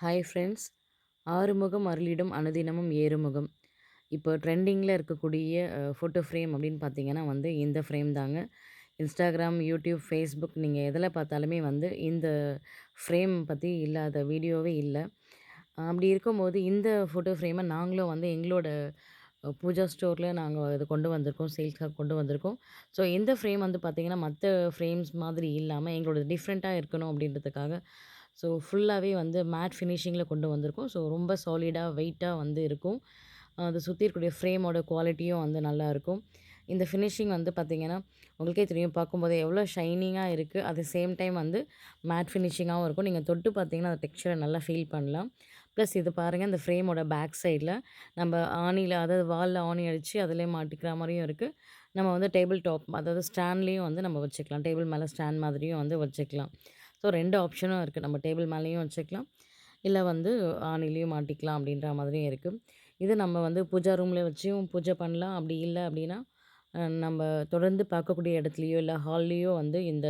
Hi friends. Arumugam அருளிடும் அனுதினமும் ஏறுமுகம். இப்போ ட்ரெண்டிங்கில இருக்கக்கூடிய ஃபோட்டோ ஃப்ரேம் அப்படின்னு பார்த்தீங்கன்னா இந்த ஃப்ரேம் தாங்க. இன்ஸ்டாகிராம், யூடியூப், ஃபேஸ்புக் நீங்கள் எதில பார்த்தாலுமே இந்த ஃப்ரேம் பத்தி இல்லாத வீடியோவே இல்ல. அப்படி இருக்கும்போது இந்த ஃபோட்டோ ஃப்ரேம நாங்களும் எங்களோட பூஜா ஸ்டோர்ல நாங்க இத கொண்டு வந்திருக்கோம். சேல்ஸ்க்காக கொண்டு வந்திருக்கோம். ஸோ இந்த ஃப்ரேம் பார்த்தீங்கன்னா, மத்த ஃப்ரேம்ஸ் மாதிரி இல்லாம எங்களோடது டிஃப்ரெண்ட்டா இருக்கணும் அப்படின்றதுக்காக, ஸோ ஃபுல்லாவே மேட் ஃபினிஷிங்கில கொண்டு வந்திருக்கோம். ஸோ ரொம்ப சாலிடா, வெயிட்டா இருக்கும். அத சுத்தி இருக்கக்கூடிய ஃப்ரேமோட குவாலிட்டியும் நல்லாயிருக்கும். இந்த ஃபினிஷிங் பார்த்தீங்கன்னா, உங்களுக்கே தெரியும் பார்க்கும்போதே எவ்வளோ ஷைனிங்கா இருக்கு. At the same time matte ஃபினிஷிங்காவும் இருக்கும். நீங்க தொட்டு பார்த்தீங்கன்னா, அந்த டெக்ஸ்சர நல்லா ஃபீல் பண்ணலாம். ப்ளஸ் இது பாருங்க, இந்த ஃப்ரேமோட பேக் சைட்ல நம்ம ஆணில அதாவது வால்ல ஆணி அடிச்சு அதிலயே மாட்டிக்கிற மாரியும் இருக்கு. நம்ம டேபிள் டாப் அதாவது ஸ்டாண்ட்லயும் நம்ம வச்சுக்கலாம். டேபிள் மேல ஸ்டாண்ட் மாதிரியும் வச்சுக்கலாம். ஸோ 2 ஆப்ஷனும் இருக்கு. நம்ம டேபிள் மேலயும் வச்சுக்கலாம். இல்ல ஆணிலயும் மாட்டிக்கலாம் அப்படின்ற மாதிரியும் இருக்கு. இது நம்ம பூஜா ரூம்ல வச்சும் பூஜை பண்ணலாம். அப்படி இல்ல அப்படின்னா, நம்ம தொடர்ந்து பார்க்கக்கூடிய இடத்துலயோ, இல்ல ஹால்லயோ இந்த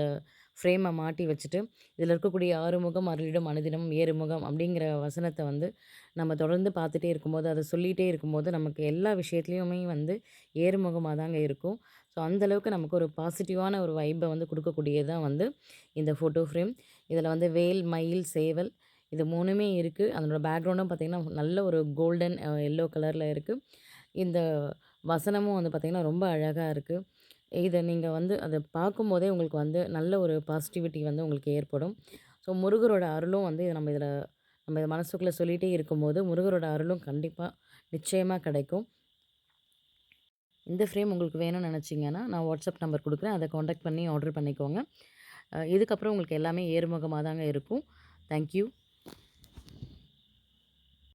ஃப்ரேம மாட்டி வச்சுட்டு, இதில இருக்கக்கூடிய "ஆறுமுகம் அருளிடும் அனுதினமும் ஏறுமுகம்" அப்படிங்கிற வசனத்த நம்ம தொடர்ந்து பார்த்துட்டே இருக்கும்போது, அத சொல்லிட்டே இருக்கும்போது, நமக்கு எல்லா விஷயத்துலயுமே ஏறுமுகமா தாங்க இருக்கும். ஸோ, அந்த அளவுக்கு நமக்கு ஒரு பாசிட்டிவான ஒரு வைப்ப குடுக்கக்கூடியது தான் இந்த ஃபோட்டோ ஃப்ரேம். இதில வேல், மயில், சேவல் இது 3மே இருக்கு. அதனோட பேக்ரவுண்டும் பார்த்தீங்கன்னா, நல்ல ஒரு கோல்டன் எல்லோ கலர்ல இருக்கு. இந்த வசனமும் பார்த்தீங்கன்னா, ரொம்ப அழகா இருக்கு. இத நீங்க அத பார்க்கும்போதே உங்களுக்கு நல்ல ஒரு பாசிட்டிவிட்டி உங்களுக்கு ஏற்படும். ஸோ, முருகரோட அருளும் நம்ம இத மனசுக்குள்ள சொல்லிட்டே இருக்கும்போது, முருகரோட அருளும் கண்டிப்பா, நிச்சயமா கிடைக்கும். இந்த ஃப்ரேம் உங்களுக்கு வேணும்னு நெனச்சீங்கன்னா, நான் வாட்ஸ்அப் நம்பர் குடுக்குறேன். அத கான்டாக்ட் பண்ணி ஆர்டர் பண்ணிக்கோங்க. இதுக்கப்புறம் உங்களுக்கு எல்லாமே ஏறுமுகமா தாங்க இருக்கும். Thank you.